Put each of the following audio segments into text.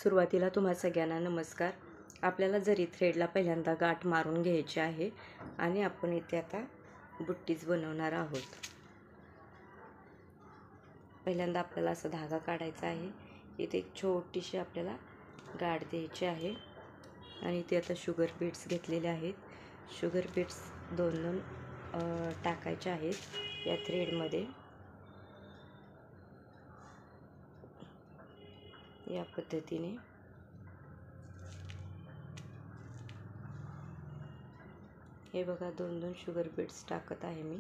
सुरुवातीला तुम्हा सगळ्यांना नमस्कार. आपल्याला जरी थ्रेडला पहिल्यांदा गाठ मारून घ्यायची आहे आणि आपण इथे आता बुट्टीज बनवणार आहोत. पहिल्यांदा आपल्याला असा धागा काढायचा आहे. इथे एक छोटीशी आपल्याला गाठ द्यायची आहे आणि इथे आता शुगर बीड्स घेतलेले आहेत. शुगर बीड्स दोन टाकायचे आहेत या थ्रेडमध्ये. या पद्धतीने हे बघा, दोन शुगर बीड्स टाकत आहे मी.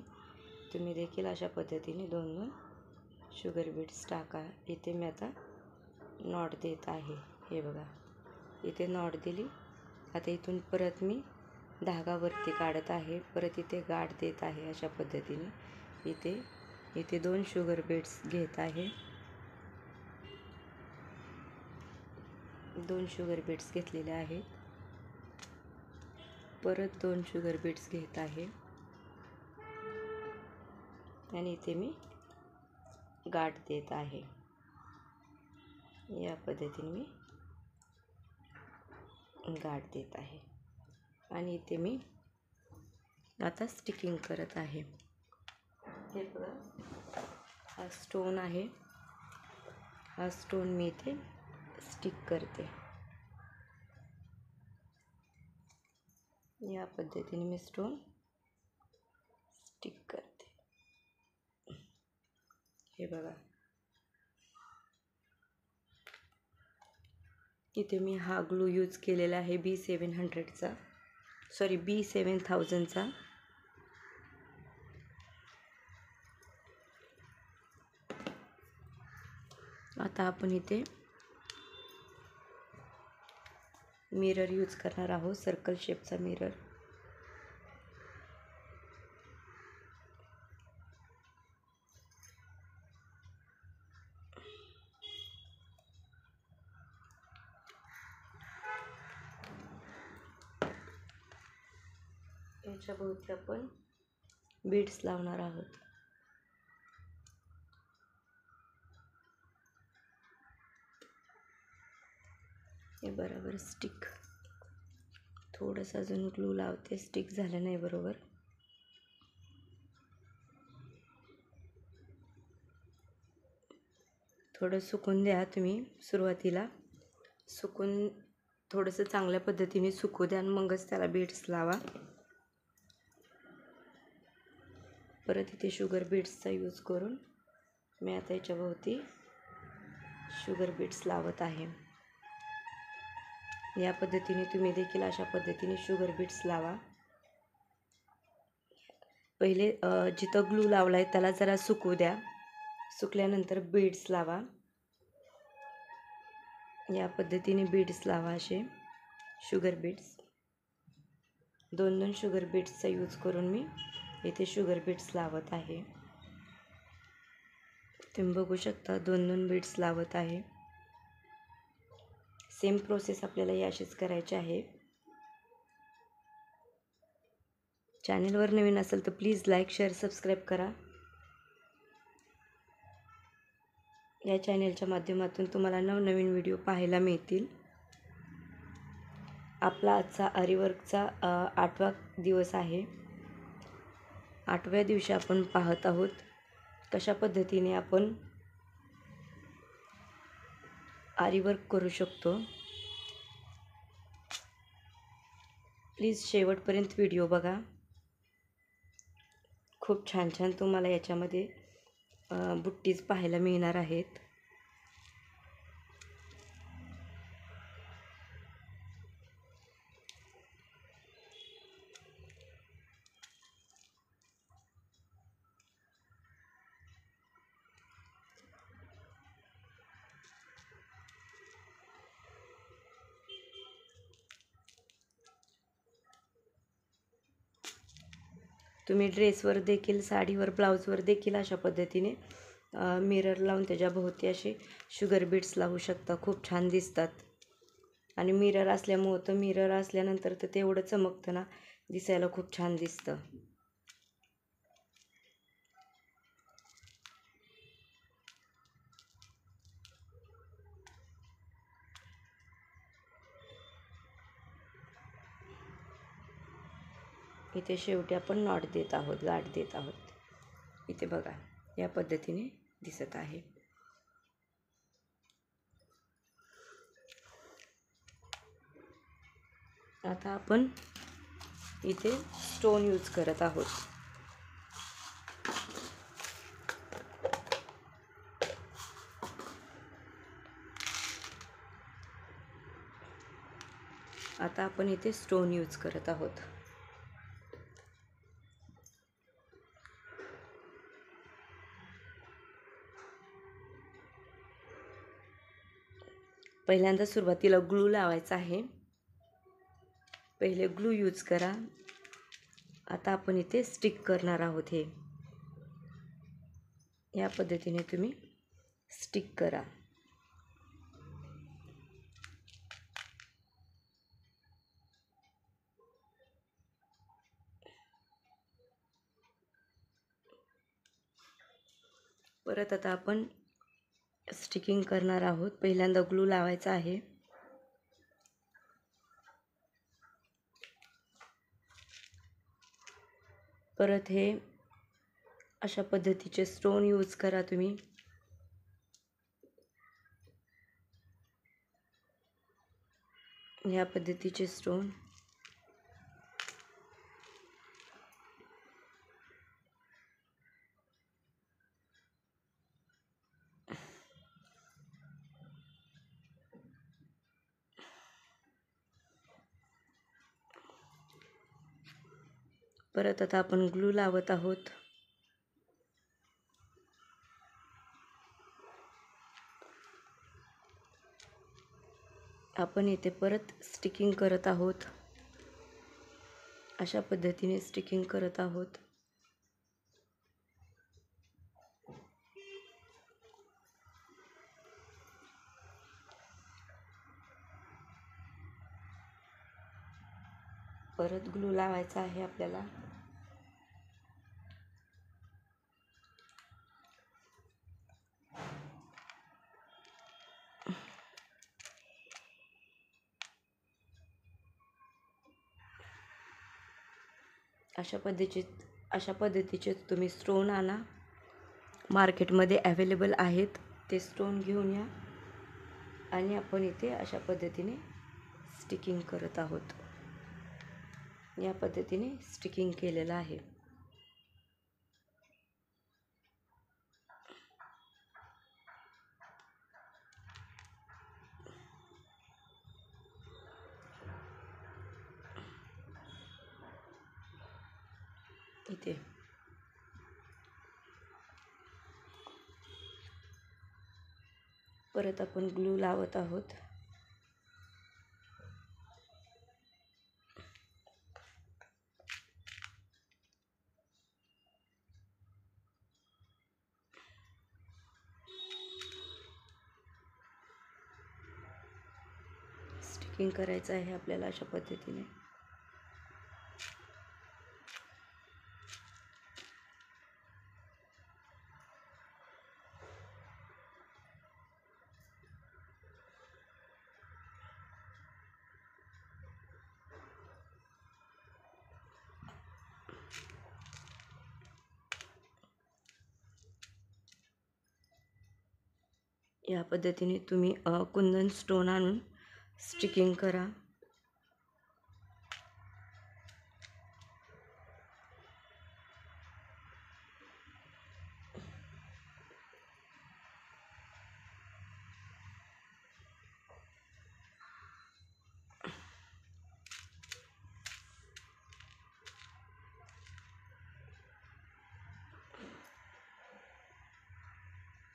तुम्ही देखील अशा पद्धतीने दोन शुगर बीड्स टाका. इथे मी आता नॉट देत आहे. हे बघा, इथे नॉट दिली. आता इथून परत मी धागा वरती काढत आहे. परत इथे गाठ देत आहे. अशा पद्धतीने इथे दोन शुगर बीड्स घेत आहे. दोन शुगर बीड्स घेतलेले आहेत. परत दोन शुगर बीड्स घेत आहे आणि इथे मी गाठ देत आहे. या पद्धतीने मी गाठ देत आहे आणि इथे मी आता स्टिकिंग करत आहे. हे बघा, हा स्टोन आहे. हा स्टोन मी इथे स्टिक करते. या पद्धतीने मी स्टोन स्टिक करते. हे बघा, इथे मी हा ग्लू यूज केलेला आहे B700चा, सॉरी B7000चा. आता आपण इथे मिरर यूज करणार आहोत, सर्कल शेपचा मिरर. याच्या भोवती आपण बीड्स लावणार आहोत. हे बरोबर स्टिक. थोडंसं अजून ग्लू लावते, स्टिक झालं नाही बरोबर. थोडं सुकून द्या तुम्ही. सुरुवातीला सुकून थोडंसं चांगल्या पद्धतीने सुकू द्या आणि मगच त्याला बीड्स लावा. परत इथे शुगर बीड्सचा यूज करून मी आता याच्या भोवती शुगर बीड्स लावत आहे. या पद्धतीने तुम्ही देखील अशा पद्धतीने शुगर बीड्स लावा. पहिले जिथं ग्लू लावलाय त्याला जरा सुकू द्या. सुकल्यानंतर बीड्स लावा. या पद्धतीने बीड्स लावा, असे शुगर बीड्स. दोन शुगर बीड्सचा यूज करून मी इथे शुगर बीड्स लावत आहे. तुम्ही बघू शकता, दोन बीड्स लावत आहे. सेम प्रोसेस आपल्याला ही अशीच करायची आहे. चॅनलवर नवीन असेल तर प्लीज लाईक, शेअर, सबस्क्राईब करा. या चॅनलच्या माध्यमातून तुम्हाला नवनवीन व्हिडिओ पाहायला मिळतील. आपला आजचा आरीवर्कचा 8वा दिवस आहे. 8व्या दिवशी आपण पाहत आहोत कशा पद्धतीने आपण आरीवर्क करू शकतो. प्लीज शेवटपर्यंत व्हिडिओ बघा. खूप छान छान तुम्हाला याच्यामध्ये बुट्टीज पाहायला मिळणार आहेत. तुम्ही ड्रेसवर देखील, साडीवर, ब्लाऊजवर देखील अशा पद्धतीने मिरर लावून त्याच्या भोवती असे शुगर बीड्स लावू शकता. खूप छान दिसतात. आणि मिरर असल्यामुळं तर मिरर असल्यानंतर तर ते एवढं चमकतं ना, दिसायला खूप छान दिसतं. इथे शेवटी आपण नॉट देत आहोत, गाठ देत आहोत. इथे बघा या पद्धतीने दिसत आहे. आता आपण इथे स्टोन यूज करत आहोत. आता आपण इथे स्टोन यूज करत आहोत. पहिल्यांदा सुरुवातीला ग्लू लावायचा आहे. पहिले ग्लू यूज करा. आता आपण इथे स्टिक करणार आहोत. हे या पद्धतीने तुम्ही स्टिक करा. परत आता आपण स्टिकिंग करणार आहोत. पहिल्यांदा ग्लू लावायचा आहे. परत हे अशा पद्धतीचे स्टोन यूज करा तुम्ही. या पद्धतीचे स्टोन परत आता आपण ग्लू लावत आहोत. आपण इथे परत स्टिकिंग करत आहोत. अशा पद्धतीने स्टिकिंग करत आहोत. परत ग्लू लावायचा आहे आपल्याला. अशा पद्धतीचे तुम्ही स्टोन आणा. मार्केटमध्ये अवेलेबल आहेत ते स्टोन घेऊन या आणि आपण इथे अशा पद्धतीने स्टिकिंग करत आहोत. या पद्धतीने स्टिकिंग केलेलं आहे. इथे परत आपण ग्लू लावत आहोत. स्टिकिंग करायचं आहे आपल्याला अशा पद्धतीने. या पद्धतीने तुम्ही कुंदन स्टोन आणून स्टिकिंग करा.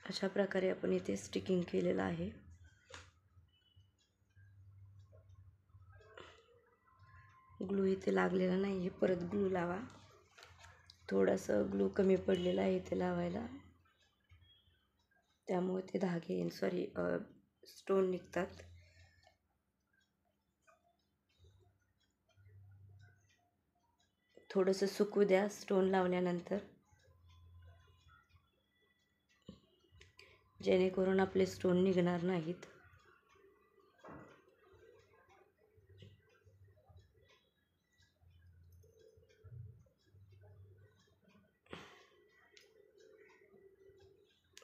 अशा प्रकारे आपण इथे स्टिकिंग केलेलं आहे. ग्लू इथे लागलेला नाही आहे. परत ग्लू लावा. थोडंसं ग्लू कमी पडलेलं आहे इथे लावायला, त्यामुळे ते धागे स्टोन निघतात. थोडंसं सुकू द्या स्टोन लावल्यानंतर, जेणेकरून आपले स्टोन निघणार नाहीत.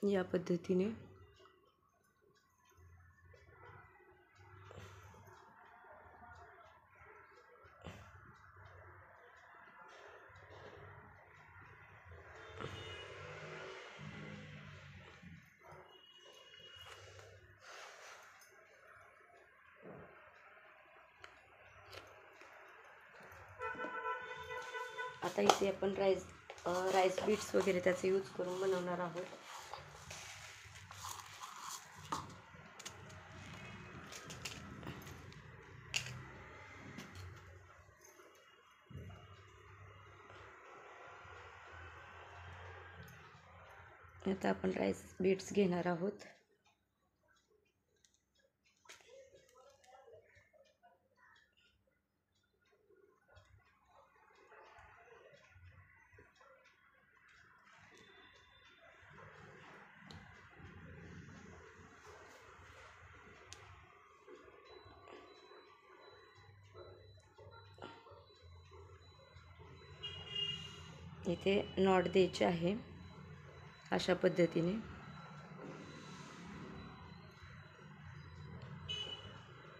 या पद्धतीने आता इथे आपण राईस बीट्स वगैरे त्याचा यूज करून बनवणार आहोत. आता आपण राईस बीट्स घेणार आहोत. इथे नॉट द्यायचे आहे अशा पद्धतीने.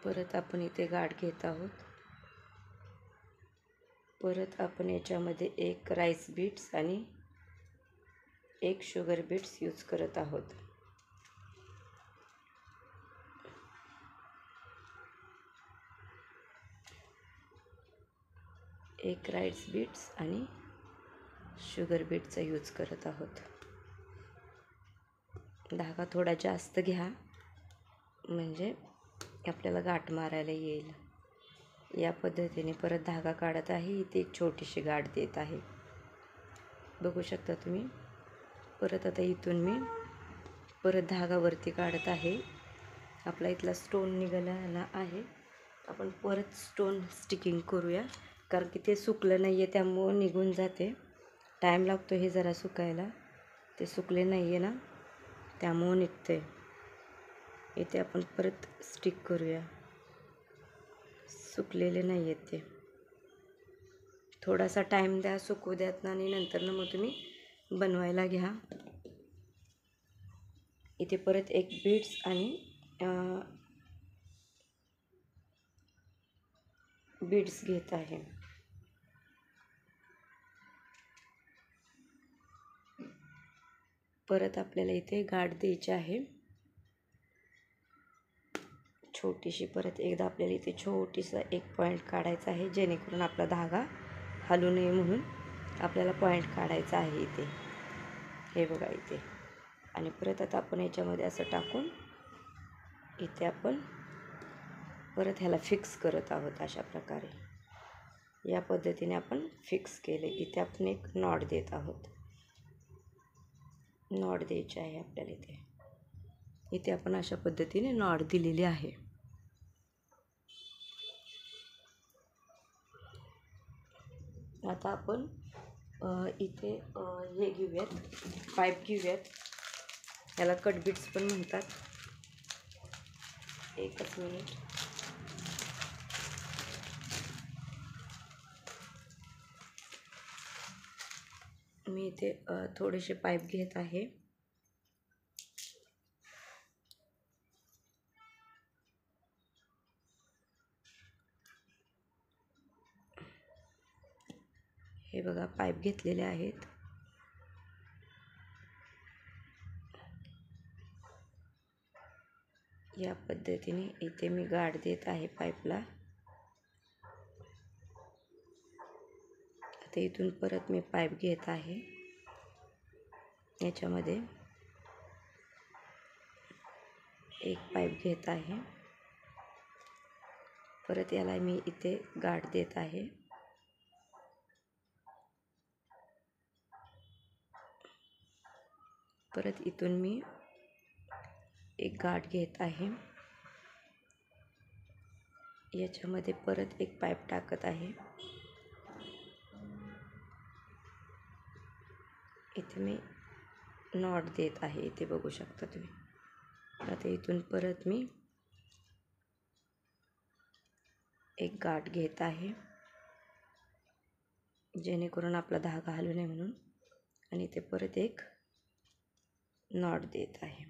परत आपण इथे गाठ घेत आहोत. परत आपण याच्यामध्ये एक राईस बीट्स आणि एक शुगर बीट्स यूज करत आहोत. एक राईस बीट्स आणि शुगर बीटचा यूज करत आहोत. धागा थोडा जास्त घ्या म्हणजे आपल्याला गाठ मारायला येईल. या पद्धतीने परत धागा काढत आहे. इथे एक छोटीशी गाठ देत आहे, बघू शकता तुम्ही. परत आता इथून मी परत धागा वरती काढत आहे. आपला इथला स्टोन निघालेला आहे. आपण परत स्टोन स्टिकिंग करूया, कारण की ते सुकलं नाही आहे त्यामुळं निघून जाते. टाईम लागतो हे जरा सुकायला. ते सुकले नाही आहे ना, त्यामुळं निघते. इथे आपण परत स्टिक करूया. सुकलेले नाही आहेत ते. थोडासा टाईम द्या, सुकू द्यात आणि नंतर मग तुम्ही बनवायला घ्या. इथे परत एक बीड्स आणि बीड्स घेत आहे. परत आपल्याला इथे गाठ द्यायची आहे छोटीशी. परत एकदा आपल्याला इथे छोटीसा एक पॉईंट काढायचा आहे, जेणेकरून आपला धागा हलू नये म्हणून आपल्याला पॉईंट काढायचा आहे इथे. हे बघा इथे. आणि परत आता आपण याच्यामध्ये असं टाकून इथे आपण परत ह्याला फिक्स करत आहोत अशा प्रकारे. या पद्धतीने आपण फिक्स केले. इथे आपण एक नॉट देत आहोत. नॉट द्यायची आहे आपल्याला इथे. इथे आपण अशा पद्धतीने नॉट दिलेली आहे. आता आपण इथे हे घेऊयात, पाईप घेऊयात. याला कट बीट्स पण म्हणतात. एकच मिनिट. मी इथे थोडेसे पाईप घेत आहे. हे बघा पाईप घेतलेले आहेत. या पद्धतीने इथे मी गाठ देत आहे पाईपला. आता इथून परत मी पाईप घेत आहे. याच्यामध्ये एक पाईप घेत आहे. परत याला मी इथे गाठ देत आहे. परत इथून मी एक गाठ घेत आहे. याच्यामध्ये परत एक पाईप टाकत आहे. इथे मी नॉट देत आहे. इथे बघू शकता तुम्ही. आता इथून परत मी एक गाठ घेत आहे, जेणेकरून आपला धागा हलू नये म्हणून. आणि इथे परत एक नॉट देत आहे.